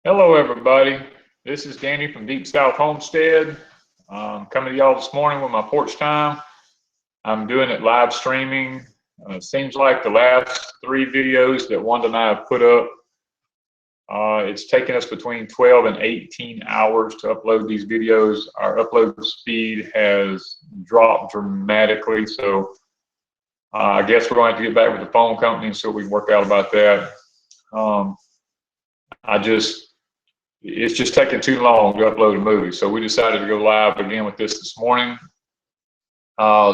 Hello, everybody. This is Danny from Deep South Homestead. Coming to y'all this morning with my porch time. I'm doing it live streaming. Seems like the last 3 videos that Wanda and I have put up, it's taken us between 12 and 18 hours to upload these videos. Our upload speed has dropped dramatically, so I guess we're going to have to get back with the phone company and see what we can work out about that. It's just taking too long to upload a movie. So we decided to go live again with this morning. Or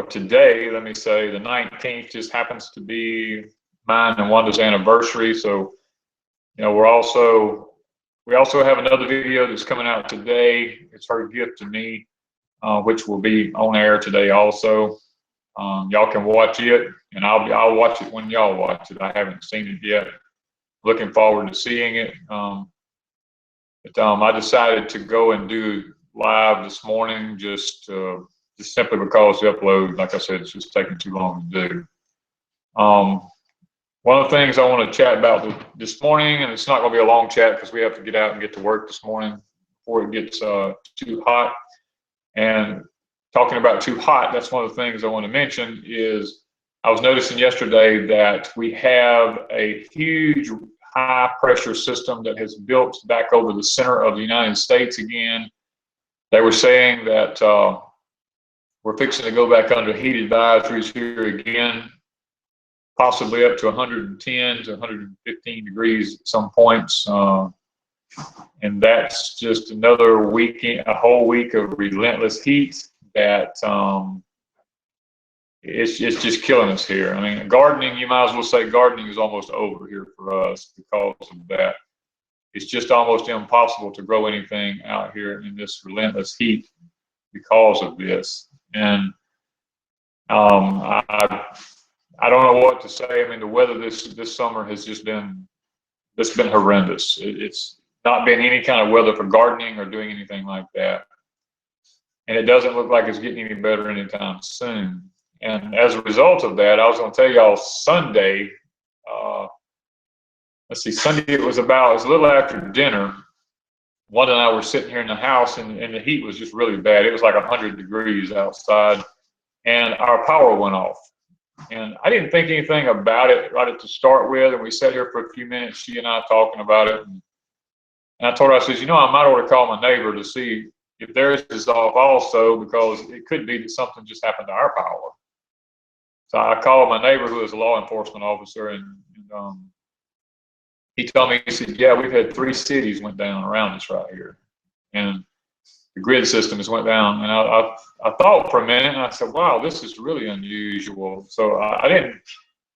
today, let me say, the 19th just happens to be mine and Wanda's anniversary. So, we also have another video that's coming out today. It's her gift to me, which will be on air today also. Y'all can watch it, and I'll watch it when y'all watch it. I haven't seen it yet. Looking forward to seeing it. I decided to go and do live this morning just simply because the upload, like I said, it's just taking too long to do. One of the things I want to chat about this morning, and it's not going to be a long chat because we have to get out and get to work this morning before it gets too hot. And talking about too hot, that's one of the things I want to mention is I was noticing yesterday that we have a huge high pressure system that has built back over the center of the United States again. They were saying that we're fixing to go back under heat advisories here again, possibly up to 110 to 115 degrees at some points. And that's just another weekend, a whole week of relentless heat that it's just killing us here. I mean, gardening, you might as well say gardening is almost over here for us because of that. It's just almost impossible to grow anything out here in this relentless heat because of this. And I don't know what to say. I mean, the weather this summer has just been horrendous. It's not been any kind of weather for gardening or doing anything like that. And it doesn't look like it's getting any better anytime soon. And as a result of that, I was going to tell y'all Sunday, Sunday it was a little after dinner. Wanda and I were sitting here in the house and the heat was just really bad. It was like 100 degrees outside and our power went off. And I didn't think anything about it right to start with. And we sat here for a few minutes, she and I talking about it. And I told her, I said, I might ought to call my neighbor to see if theirs is off also, because it could be that something just happened to our power. So I called my neighbor, who is a law enforcement officer, and he told me, he said, yeah, we've had 3 cities went down around us right here. And the grid system has went down. And I thought for a minute, and I said, wow, this is really unusual. So I didn't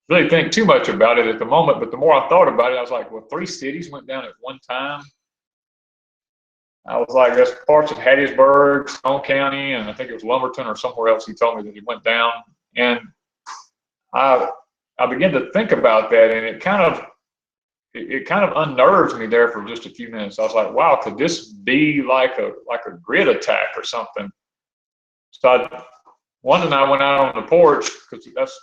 really think too much about it at the moment, but the more I thought about it, I was like, well, 3 cities went down at one time. I was like, that's parts of Hattiesburg, Stone County, and I think it was Lumberton or somewhere else. He told me that it went down. And I began to think about that, and it kind of unnerved me there for just a few minutes. I was like, wow, could this be like a grid attack or something? So Wanda and I went out on the porch, because that's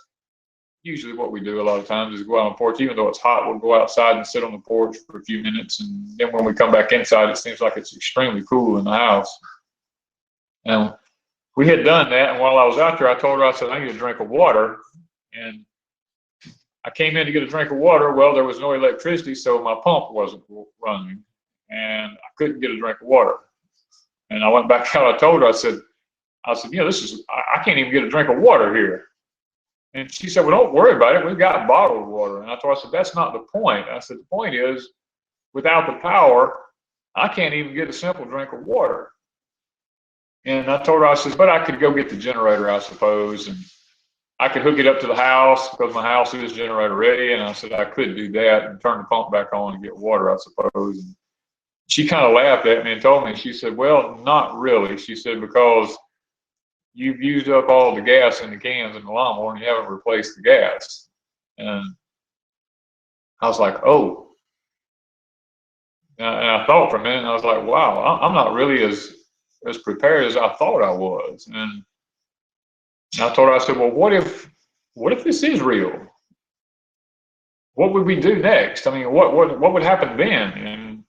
usually what we do a lot of times, is go out on the porch. Even though it's hot, we'll go outside and sit on the porch for a few minutes, and then when we come back inside, it seems like it's extremely cool in the house. And we had done that, and while I was out there, I told her, I said, I need a drink of water. And I came in to get a drink of water. Well, there was no electricity, so my pump wasn't running, and I couldn't get a drink of water. And I went back out. I told her, I said, I can't even get a drink of water here. And she said, well, don't worry about it. We've got bottled water. And I told her, I said, that's not the point. I said, the point is, without the power, I can't even get a simple drink of water. And I told her, I said, but I could go get the generator, I suppose, and I could hook it up to the house because my house is generator ready. And I said, I could do that and turn the pump back on and get water, I suppose. And she kind of laughed at me and told me, she said, well, not really. She said, because you've used up all the gas in the cans in the lawnmower and you haven't replaced the gas. And I was like, oh. And I thought for a minute, and I was like, wow, I'm not really as prepared as I thought I was. And I told her, I said, well, what if this is real? what would we do next? I mean, what would happen then? And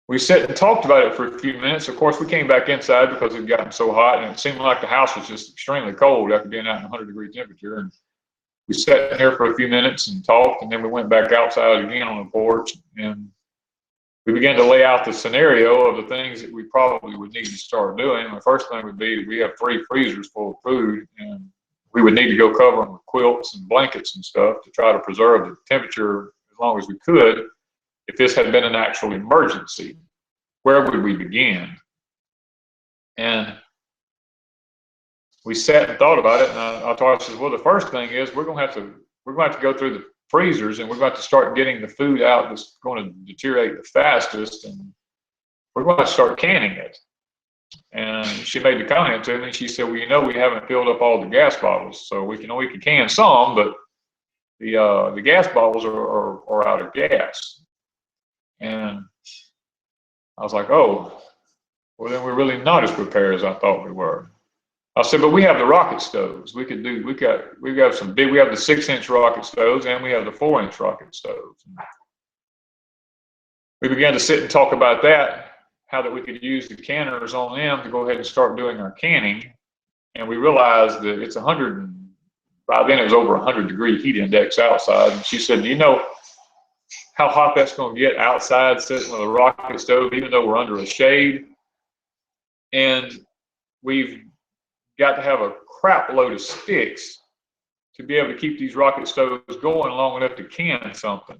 we sat and talked about it for a few minutes. Of course, we came back inside because it had gotten so hot, and it seemed like the house was just extremely cold after being out in 100-degree temperature. And we sat here for a few minutes and talked, and then we went back outside again on the porch, and we began to lay out the scenario of the things that we probably would need to start doing. The first thing would be we have 3 freezers full of food, and we would need to go cover them with quilts and blankets and stuff to try to preserve the temperature as long as we could. If this had been an actual emergency, where would we begin? And we sat and thought about it, and I told her, well, the first thing is we're going to have to go through the freezers, and we're going to have to start getting the food out that's going to deteriorate the fastest, and we're going to start canning it. And she made the comment to me. She said, well, you know, we haven't filled up all the gas bottles, so we can can some, but the gas bottles are out of gas. And I was like, oh, well, then we're really not as prepared as I thought we were. I said, but we have the rocket stoves. We have the 6-inch rocket stoves, and we have the 4-inch rocket stoves. We began to sit and talk about that, how that we could use the canners on them to go ahead and start doing our canning. And we realized that it's by then it was over 100-degree heat index outside. And she said, do you know how hot that's going to get outside sitting with a rocket stove, even though we're under a shade? And we've got to have a crap load of sticks to be able to keep these rocket stoves going long enough to can something.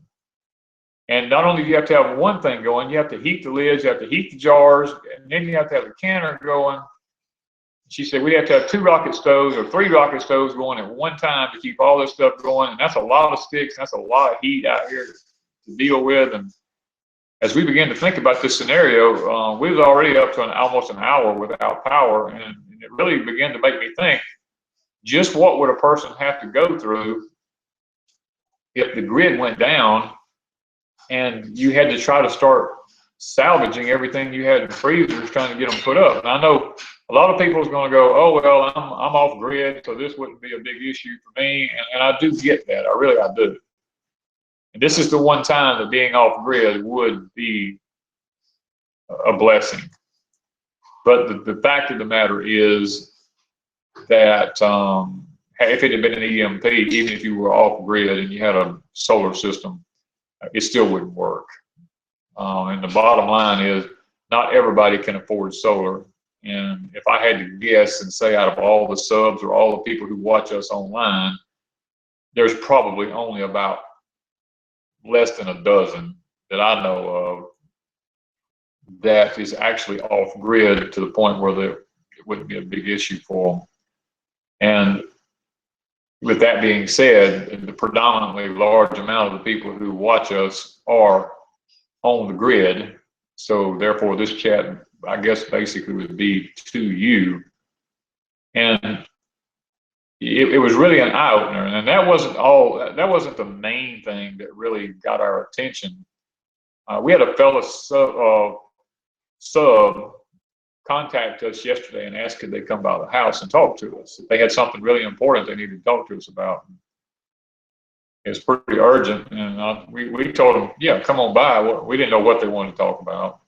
And not only do you have to have one thing going, you have to heat the lids, you have to heat the jars, and then you have to have the canner going. She said we have to have 2 rocket stoves or 3 rocket stoves going at one time to keep all this stuff going. And that's a lot of sticks. That's a lot of heat out here to deal with. And as we began to think about this scenario, we was already up to almost an hour without power. And it really began to make me think, just what would a person have to go through if the grid went down and you had to try to start salvaging everything you had in freezers trying to get them put up. And I know a lot of people is going to go, oh, well, I'm off grid, so this wouldn't be a big issue for me. And I do get that. I do. And this is the one time that being off grid would be a blessing. But the fact of the matter is that if it had been an EMP, even if you were off grid and you had a solar system, it still wouldn't work. And the bottom line is not everybody can afford solar. And if I had to guess and say out of all the subs or all the people who watch us online, there's probably only about less than a dozen that I know of that is actually off grid to the point where it wouldn't be a big issue for them. And with that being said, the predominantly large amount of the people who watch us are on the grid. So therefore this chat, I guess, basically would be to you. And it was really an eye-opener. And that wasn't the main thing that really got our attention. We had a fellow sub contact us yesterday and asked could they come by the house and talk to us. If they had something really important they needed to talk to us about. It's pretty urgent, and we told them, yeah, come on by. We didn't know what they wanted to talk about.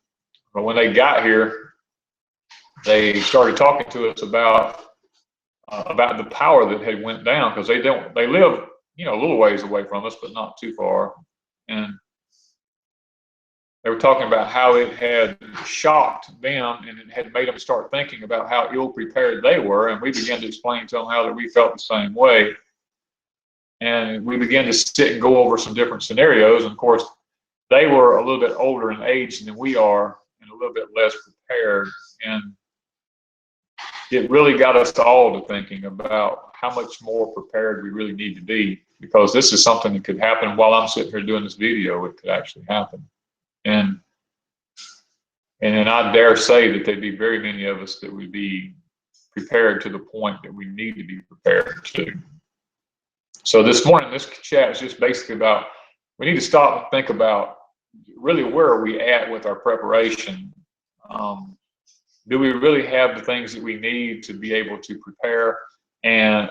But when they got here, they started talking to us about the power that had went down, because they live, you know, a little ways away from us, but not too far. And they were talking about how it had shocked them and it had made them start thinking about how ill prepared they were. And we began to explain to them how that we felt the same way. And we began to sit and go over some different scenarios. And of course, they were a little bit older in age than we are and a little bit less prepared. And it really got us all to thinking about how much more prepared we really need to be, because this is something that could happen while I'm sitting here doing this video. It could actually happen. And I dare say that there'd be very many of us that would be prepared to the point that we need to be prepared to. So this morning, this chat is just basically about, we need to stop and think about really where are we at with our preparation. Do we really have the things that we need to be able to prepare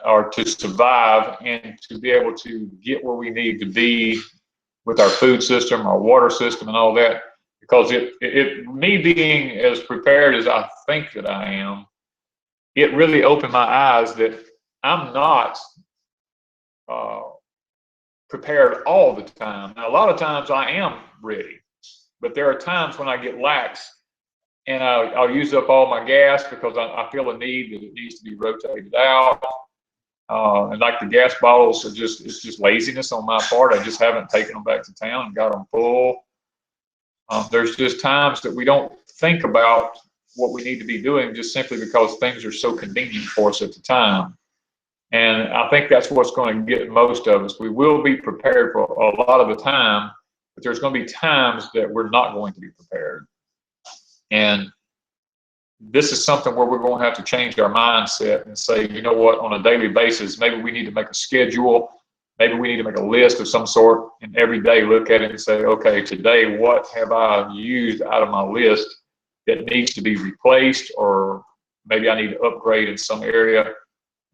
or to survive and to be able to get where we need to be with our food system, our water system, and all that. Because me being as prepared as I think that I am, it really opened my eyes that I'm not prepared all the time. Now, a lot of times I am ready, but there are times when I get lax and I'll use up all my gas because I feel a need that it needs to be rotated out. And like the gas bottles are it's just laziness on my part. I just haven't taken them back to town and got them full. There's just times that we don't think about what we need to be doing just simply because things are so convenient for us at the time. And I think that's what's going to get most of us. We will be prepared for a lot of the time, but there's going to be times that we're not going to be prepared. And this is something where we're going to have to change our mindset and say, you know what, on a daily basis, maybe we need to make a schedule. Maybe we need to make a list of some sort and every day look at it and say, okay, today, what have I used out of my list that needs to be replaced, or maybe I need to upgrade in some area,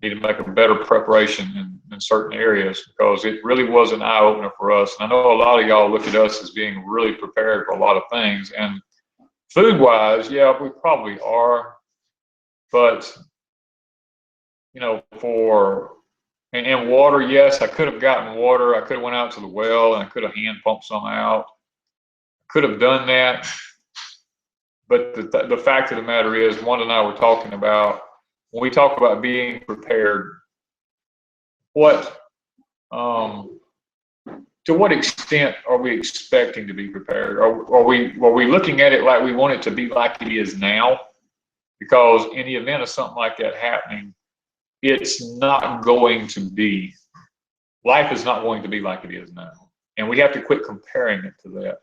need to make a better preparation in certain areas, because it really was an eye-opener for us. And I know a lot of y'all look at us as being really prepared for a lot of things. And food-wise, yeah, we probably are. But, you know, and water, yes, I could have gotten water. I could have went out to the well and I could have hand pumped some out. Could have done that. But the fact of the matter is, Wanda and I were talking about, when we talk about being prepared, to what extent are we expecting to be prepared? Are we looking at it like we want it to be like it is now? Because in the event of something like that happening, it's not going to be, life is not going to be like it is now. And we have to quit comparing it to that.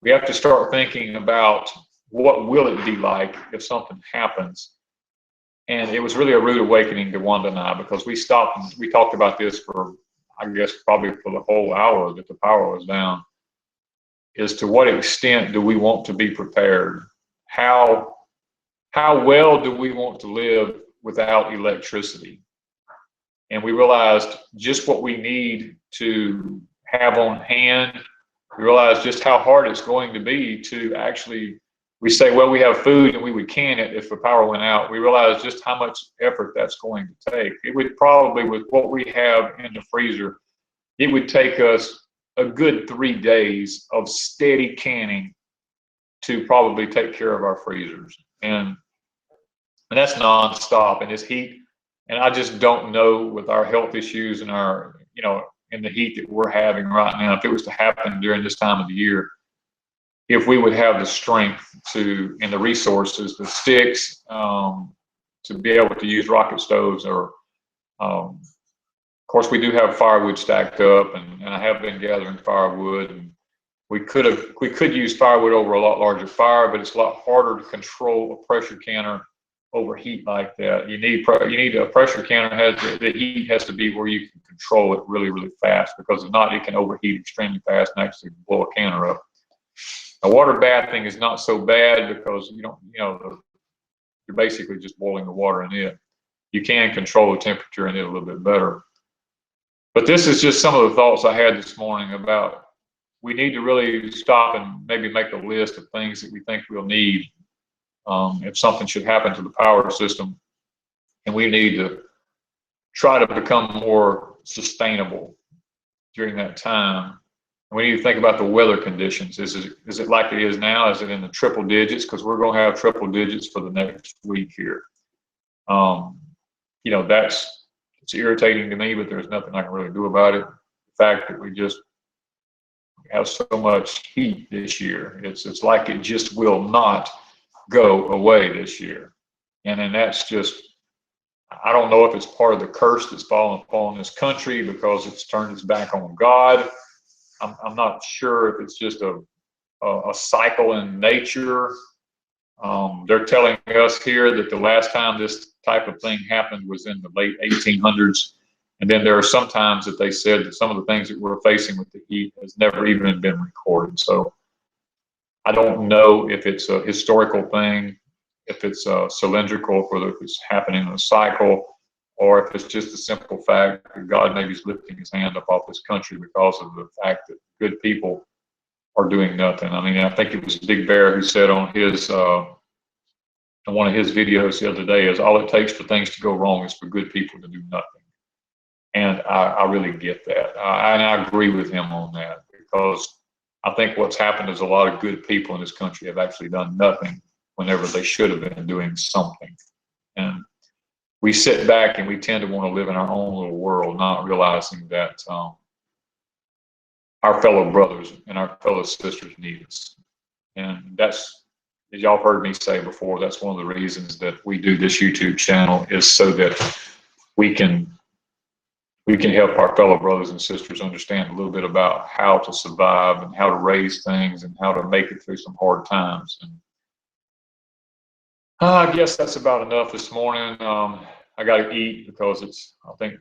We have to start thinking about, what will it be like if something happens? And it was really a rude awakening to Wanda and I, because we stopped and we talked about this for, I guess, probably for the whole hour that the power was down, is to what extent do we want to be prepared? How well do we want to live without electricity? And we realized just what we need to have on hand. We realized just how hard it's going to be to actually, we say, well, we have food and we would can it if the power went out. We realized just how much effort that's going to take. It would probably, with what we have in the freezer, it would take us a good 3 days of steady canning to probably take care of our freezers. And that's nonstop, and it's heat. And I just don't know, with our health issues and our, you know, in the heat that we're having right now, if it was to happen during this time of the year, if we would have the strength to, and the resources, the sticks, to be able to use rocket stoves, or, of course, we do have firewood stacked up, and I have been gathering firewood, and we could use firewood over a lot larger fire, but it's a lot harder to control a pressure canner over heat like that. You need a pressure canner, the heat has to be where you can control it really, really fast, because if not, it can overheat extremely fast and actually blow a canner up. A water bathing is not so bad, because you're basically just boiling the water in it. You can control the temperature in it a little bit better. But this is just some of the thoughts I had this morning about, we need to really stop and maybe make a list of things that we think we'll need if something should happen to the power system. And we need to try to become more sustainable during that time. We need to think about the weather conditions. Is it like it is now? Is it in the triple digits? Because we're going to have triple digits for the next week here. It's irritating to me, but there's nothing I can really do about it. The fact that we just have so much heat this year, it's like it just will not go away this year. And then that's just, I don't know if it's part of the curse that's fallen upon this country because it's turned its back on God. I'm not sure if it's just a cycle in nature. They're telling us here that the last time this type of thing happened was in the late 1800s. And then there are some times that they said that some of the things that we're facing with the heat has never even been recorded. So I don't know if it's a historical thing, if it's cylindrical, or if it's happening in a cycle. or if it's just a simple fact that God maybe is lifting his hand up off this country because of the fact that good people are doing nothing. I mean, I think it was Big Bear who said on his in one of his videos the other day is all it takes for things to go wrong is for good people to do nothing. And I really get that. And I agree with him on that, because I think what's happened is a lot of good people in this country have actually done nothing whenever they should have been doing something. And we sit back and we tend to want to live in our own little world, not realizing that our fellow brothers and our fellow sisters need us. And that's, as y'all heard me say before, that's one of the reasons that we do this YouTube channel, is so that we can help our fellow brothers and sisters understand a little bit about how to survive and how to raise things and how to make it through some hard times. And I guess that's about enough this morning. I got to eat because I think,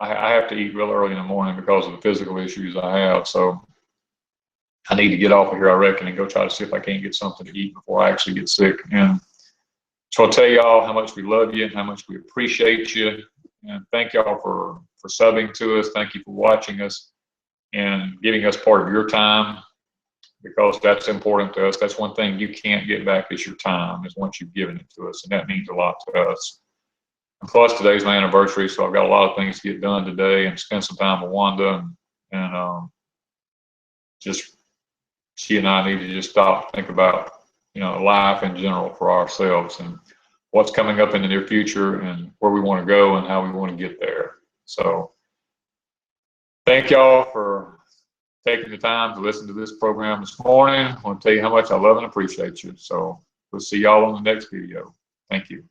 I have to eat real early in the morning because of the physical issues I have. So I need to get off of here, I reckon, and go try to see if I can't get something to eat before I actually get sick. And so I'll tell y'all how much we love you and how much we appreciate you. And thank y'all for subbing to us. Thank you for watching us and giving us part of your time, because that's important to us. That's one thing you can't get back is your time, is once you've given it to us. And that means a lot to us. And plus, today's my anniversary, so I've got a lot of things to get done today and spend some time with Wanda. And just, she and I need to just stop and think about, life in general for ourselves and what's coming up in the near future and where we want to go and how we want to get there. So thank y'all for taking the time to listen to this program this morning. I want to tell you how much I love and appreciate you. So we'll see y'all on the next video. Thank you.